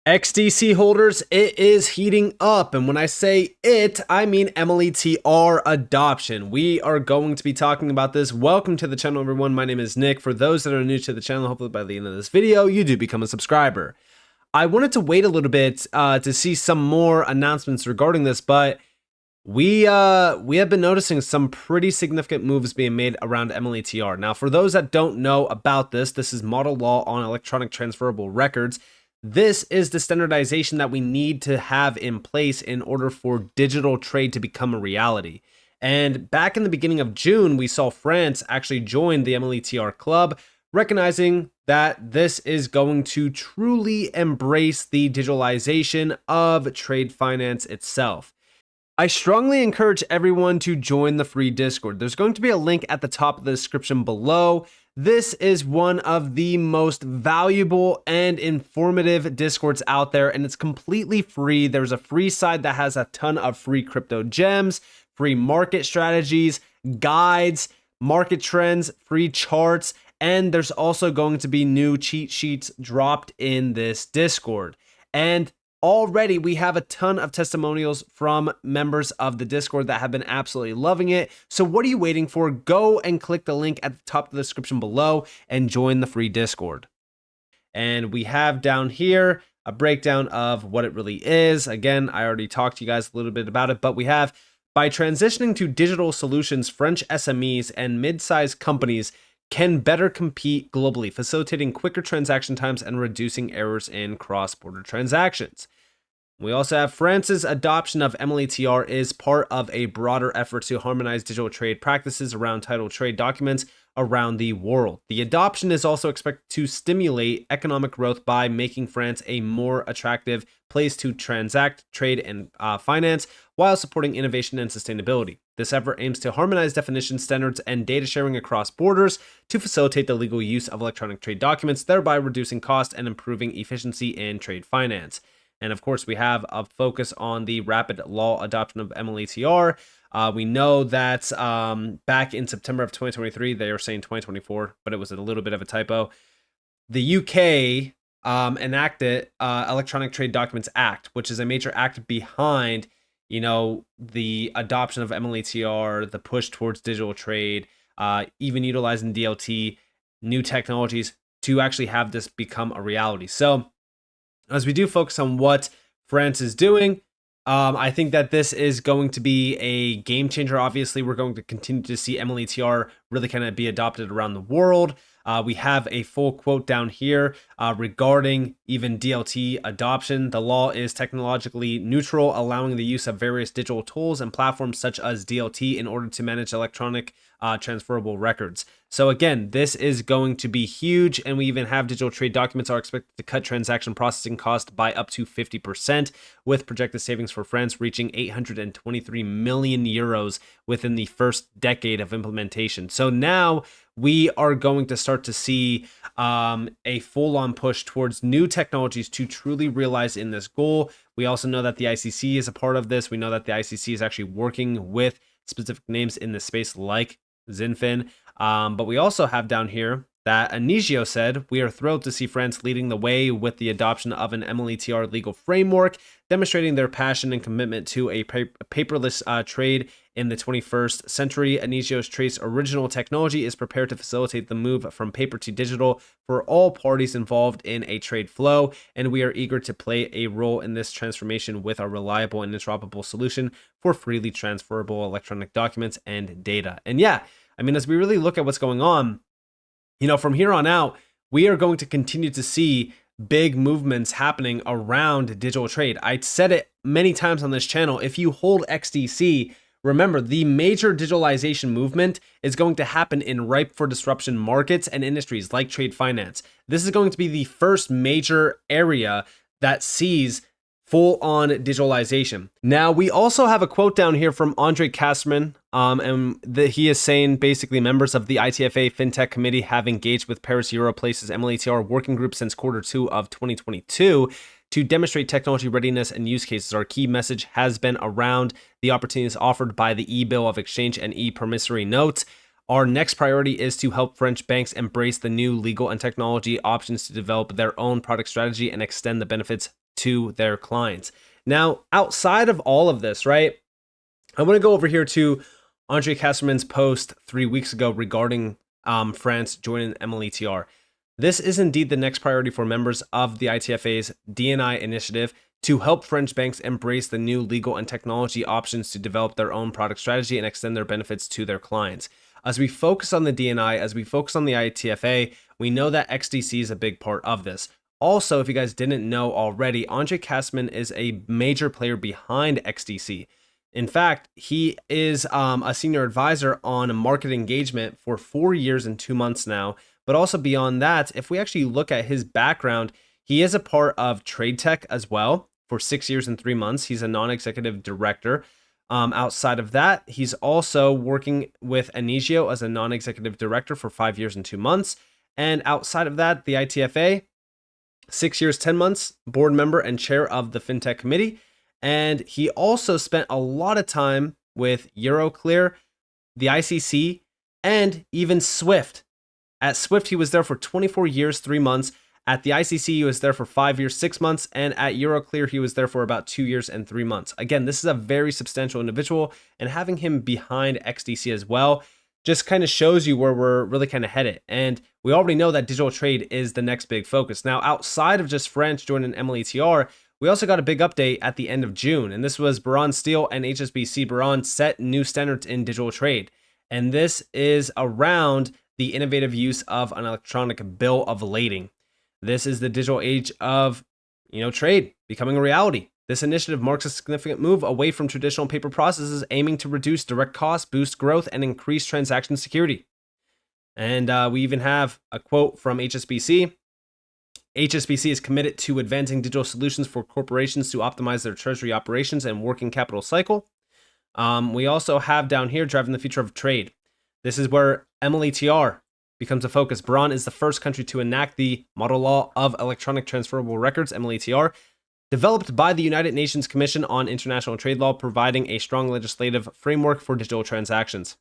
XDC holders, it is heating up. And when I say it, I mean MLETR adoption. We are going to be talking about this. Welcome to the channel, everyone. My name is Nick. For those that are new to the channel, hopefully by the end of this video, you do become a subscriber. I wanted to wait a little bit to see some more announcements regarding this, but we have been noticing some pretty significant moves being made around MLETR. Now, for those that don't know about this is model law on electronic transferable records. This is the standardization that we need to have in place in order for digital trade to become a reality. And back in the beginning of June, we saw France actually join the MLETR club, recognizing that this is going to truly embrace the digitalization of trade finance itself. I strongly encourage everyone to join the free Discord. There's going to be a link at the top of the description below. This is one of the most valuable and informative Discords out there, and it's completely free. There's a free side that has a ton of free crypto gems, free market strategies, guides, market trends, free charts, and there's also going to be new cheat sheets dropped in this Discord. And already, we have a ton of testimonials from members of the Discord that have been absolutely loving it. So what are you waiting for? Go and click the link at the top of the description below and join the free Discord. And we have down here a breakdown of what it really is. Again, I already talked to you guys a little bit about it, but we have, by transitioning to digital solutions, French SMEs and mid-sized companies can better compete globally, facilitating quicker transaction times and reducing errors in cross-border transactions. We also have France's adoption of MLETR is part of a broader effort to harmonize digital trade practices around title trade documents around the world. The adoption is also expected to stimulate economic growth by making France a more attractive place to transact, trade, and finance while supporting innovation and sustainability. This effort aims to harmonize definitions, standards, and data sharing across borders to facilitate the legal use of electronic trade documents, thereby reducing cost and improving efficiency in trade finance. And of course, we have a focus on the rapid law adoption of MLETR. We know that back in September of 2023, they were saying 2024, but it was a little bit of a typo. The UK enacted Electronic Trade Documents Act, which is a major act behind, the adoption of MLETR, the push towards digital trade, even utilizing DLT, new technologies to actually have this become a reality. So as we do focus on what France is doing, I think that this is going to be a game changer. Obviously, we're going to continue to see MLETR really kind of be adopted around the world. We have a full quote down here regarding even DLT adoption. The law is technologically neutral, allowing the use of various digital tools and platforms such as DLT in order to manage electronic transferable records. So again, this is going to be huge, and we even have digital trade documents are expected to cut transaction processing cost by up to 50%, with projected savings for France reaching 823 million euros within the first decade of implementation. So now we are going to start to see a full-on push towards new technologies to truly realize in this goal. We also know that the ICC is a part of this. We know that the ICC is actually working with specific names in this space like Xinfin. But we also have down here that Anigio said, "We are thrilled to see France leading the way with the adoption of an MLETR legal framework, demonstrating their passion and commitment to a paperless trade in the 21st century. Anigio's Trace original technology is prepared to facilitate the move from paper to digital for all parties involved in a trade flow, and we are eager to play a role in this transformation with our reliable and interoperable solution for freely transferable electronic documents and data." And yeah, I mean, as we really look at what's going on, from here on out, we are going to continue to see big movements happening around digital trade. I said it many times on this channel. If you hold XDC, remember the major digitalization movement is going to happen in ripe for disruption markets and industries like trade finance. This is going to be the first major area that sees full-on digitalization. Now, we also have a quote down here from Andre Kasserman, and he is saying basically members of the ITFA FinTech Committee have engaged with Paris Europlace's MLETR working group since Q2 of 2022 to demonstrate technology readiness and use cases. Our key message has been around the opportunities offered by the e-bill of exchange and e-promissory notes. Our next priority is to help French banks embrace the new legal and technology options to develop their own product strategy and extend the benefits to their clients. Now, outside of all of this, right, I want to go over here to Andre Kasserman's post 3 weeks ago regarding France joining MLETR. This is indeed the next priority for members of the ITFA's DNI initiative to help French banks embrace the new legal and technology options to develop their own product strategy and extend their benefits to their clients. As we focus on the DNI, as we focus on the ITFA, we know that XDC is a big part of this. Also, if you guys didn't know already, Andre Kasserman is a major player behind XDC. In fact, he is a senior advisor on market engagement for 4 years and 2 months now. But also beyond that, if we actually look at his background, he is a part of Trade Tech as well for 6 years and 3 months. He's a non-executive director. Outside of that, he's also working with Anigio as a non-executive director for 5 years and 2 months. And outside of that, the ITFA, 6 years, 10 months, board member and chair of the FinTech committee. And he also spent a lot of time with Euroclear, the ICC, and even Swift. At Swift, he was there for 24 years, 3 months. At the ICC, he was there for 5 years, 6 months. And at Euroclear, he was there for about 2 years and 3 months. Again, this is a very substantial individual, and having him behind XDC as well just kind of shows you where we're really kind of headed. And we already know that digital trade is the next big focus. Now, outside of just France joining MLETR, we also got a big update at the end of June, and this was Baron Steel and HSBC Baron set new standards in digital trade. And this is around the innovative use of an electronic bill of lading. This is the digital age of, trade becoming a reality. This initiative marks a significant move away from traditional paper processes, aiming to reduce direct costs, boost growth, and increase transaction security. And we even have a quote from HSBC. HSBC is committed to advancing digital solutions for corporations to optimize their treasury operations and working capital cycle. We also have down here driving the future of trade. This is where MLETR becomes a focus. Bahrain is the first country to enact the Model Law of Electronic Transferable Records, MLETR, developed by the United Nations Commission on International Trade Law, providing a strong legislative framework for digital transactions.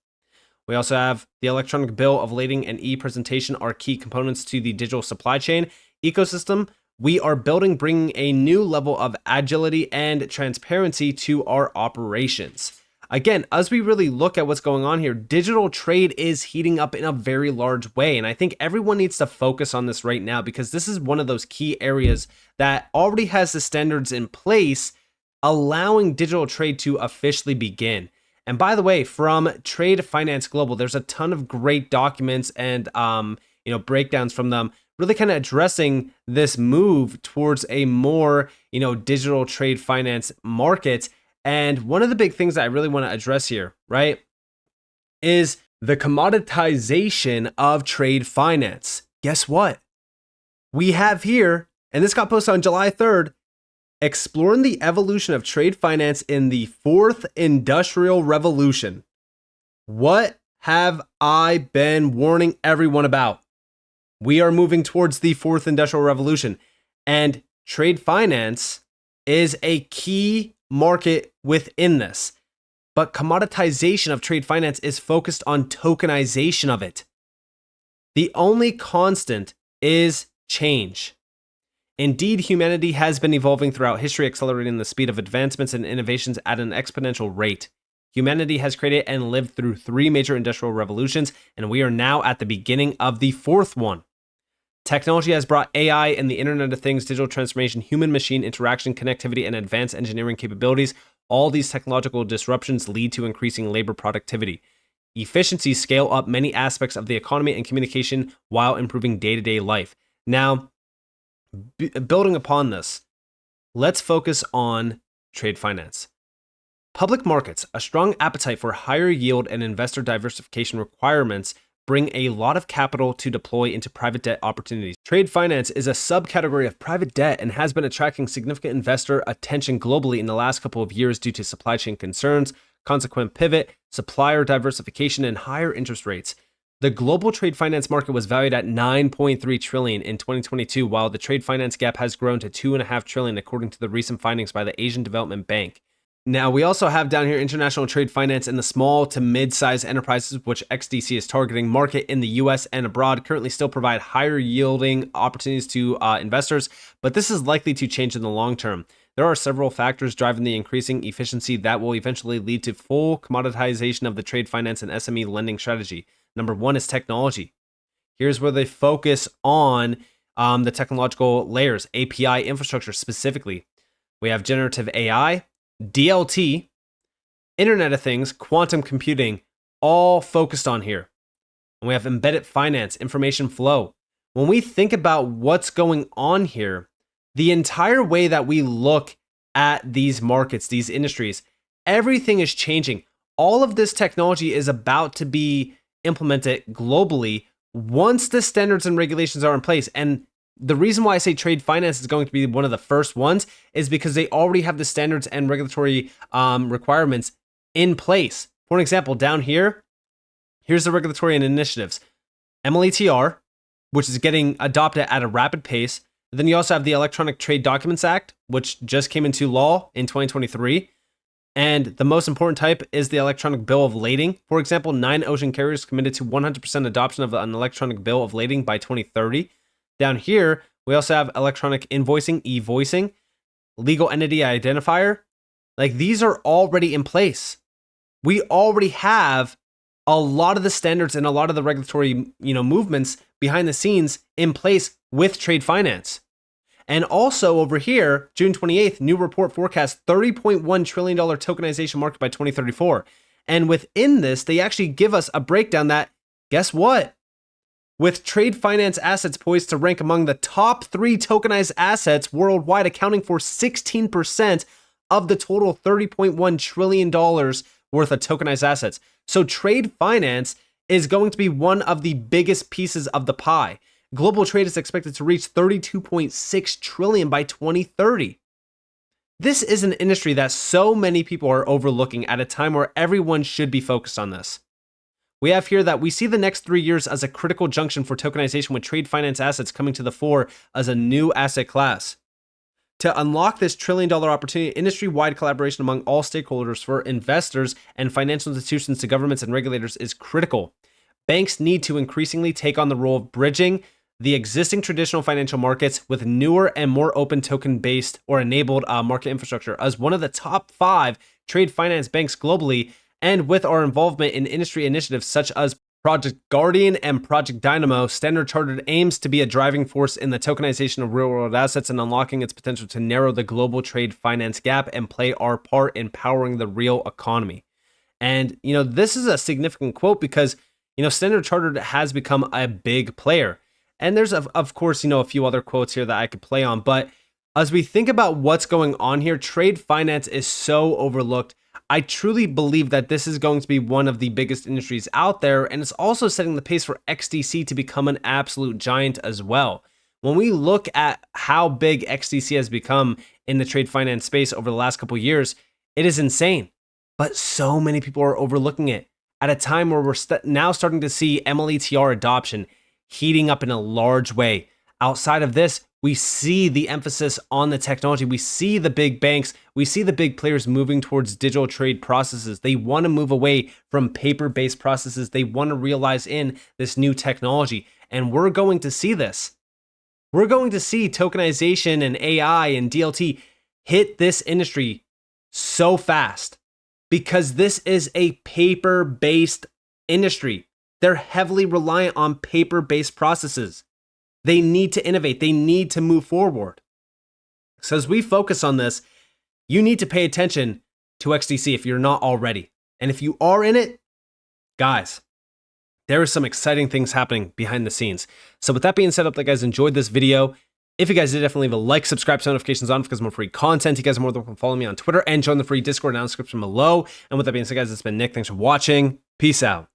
We also have the electronic bill of lading and e-presentation are key components to the digital supply chain ecosystem. We are bringing a new level of agility and transparency to our operations. Again, as we really look at what's going on here, digital trade is heating up in a very large way. And I think everyone needs to focus on this right now, because this is one of those key areas that already has the standards in place, allowing digital trade to officially begin. And by the way, from Trade Finance Global, there's a ton of great documents and breakdowns from them, really kind of addressing this move towards a more digital trade finance market. And one of the big things that I really want to address here, right, is the commoditization of trade finance. Guess what? We have here, and this got posted on July 3rd, exploring the evolution of trade finance in the fourth industrial revolution. What have I been warning everyone about? We are moving towards the fourth industrial revolution, and trade finance is a key market within this. But commoditization of trade finance is focused on tokenization of it. The only constant is change. Indeed, humanity has been evolving throughout history, accelerating the speed of advancements and innovations at an exponential rate. Humanity has created and lived through 3 major industrial revolutions, and we are now at the beginning of the 4th one. Technology has brought AI and the Internet of Things, digital transformation, human-machine interaction, connectivity, and advanced engineering capabilities. All these technological disruptions lead to increasing labor productivity. Efficiencies scale up many aspects of the economy and communication while improving day-to-day life. Now, building upon this, let's focus on trade finance. Public markets, a strong appetite for higher yield and investor diversification requirements bring a lot of capital to deploy into private debt opportunities. Trade finance is a subcategory of private debt and has been attracting significant investor attention globally in the last couple of years due to supply chain concerns, consequent pivot, supplier diversification, and higher interest rates. The global trade finance market was valued at $9.3 trillion in 2022, while the trade finance gap has grown to $2.5 trillion according to the recent findings by the Asian Development Bank. Now, we also have down here international trade finance in the small to mid-size enterprises, which XDC is targeting. Market in the US and abroad currently still provide higher yielding opportunities to investors, but this is likely to change in the long term. There are several factors driving the increasing efficiency that will eventually lead to full commoditization of the trade finance and SME lending strategy. Number one is technology. Here's where they focus on the technological layers, API infrastructure specifically. We have generative AI, DLT, Internet of Things, quantum computing, all focused on here. And we have embedded finance, information flow. When we think about what's going on here, the entire way that we look at these markets, these industries, everything is changing. All of this technology is about to be implemented globally once the standards and regulations are in place. And the reason why I say trade finance is going to be one of the first ones is because they already have the standards and regulatory requirements in place. For an example, down here, here's the regulatory and initiatives. MLETR, which is getting adopted at a rapid pace. Then you also have the Electronic Trade Documents Act, which just came into law in 2023. And the most important type is the Electronic Bill of Lading. For example, 9 ocean carriers committed to 100% adoption of an Electronic Bill of Lading by 2030. Down here, we also have electronic invoicing, e-voicing, legal entity identifier. Like, these are already in place. We already have a lot of the standards and a lot of the regulatory, movements behind the scenes in place with trade finance. And also over here, June 28th, new report forecasts $30.1 trillion tokenization market by 2034. And within this, they actually give us a breakdown that, guess what? With trade finance assets poised to rank among the top 3 tokenized assets worldwide, accounting for 16% of the total $30.1 trillion worth of tokenized assets. So trade finance is going to be one of the biggest pieces of the pie. Global trade is expected to reach $32.6 trillion by 2030. This is an industry that so many people are overlooking at a time where everyone should be focused on this. We have here that we see the next 3 years as a critical junction for tokenization, with trade finance assets coming to the fore as a new asset class. To unlock this trillion-dollar opportunity, industry-wide collaboration among all stakeholders, for investors and financial institutions to governments and regulators, is critical. Banks need to increasingly take on the role of bridging the existing traditional financial markets with newer and more open token-based or enabled market infrastructure. As one of the top 5 trade finance banks globally, and with our involvement in industry initiatives such as Project Guardian and Project Dynamo, Standard Chartered aims to be a driving force in the tokenization of real-world assets and unlocking its potential to narrow the global trade finance gap and play our part in powering the real economy. And, this is a significant quote because, Standard Chartered has become a big player. And there's, of course, a few other quotes here that I could play on. But as we think about what's going on here, trade finance is so overlooked. I truly believe that this is going to be one of the biggest industries out there, and it's also setting the pace for XDC to become an absolute giant as well. When we look at how big XDC has become in the trade finance space over the last couple of years, it is insane. But so many people are overlooking it at a time where we're now starting to see MLETR adoption heating up in a large way. Outside of this, we see the emphasis on the technology. We see the big banks. We see the big players moving towards digital trade processes. They want to move away from paper-based processes. They want to realize in this new technology. And we're going to see this. We're going to see tokenization and AI and DLT hit this industry so fast because this is a paper-based industry. They're heavily reliant on paper-based processes. They need to innovate. They need to move forward. So as we focus on this, you need to pay attention to XDC if you're not already. And if you are in it, guys, there are some exciting things happening behind the scenes. So with that being said, I hope that you guys enjoyed this video. If you guys did, definitely leave a like, subscribe, turn notifications on because more free content. You guys are more than welcome to follow me on Twitter and join the free Discord down in the description below. And with that being said, guys, it's been Nick. Thanks for watching. Peace out.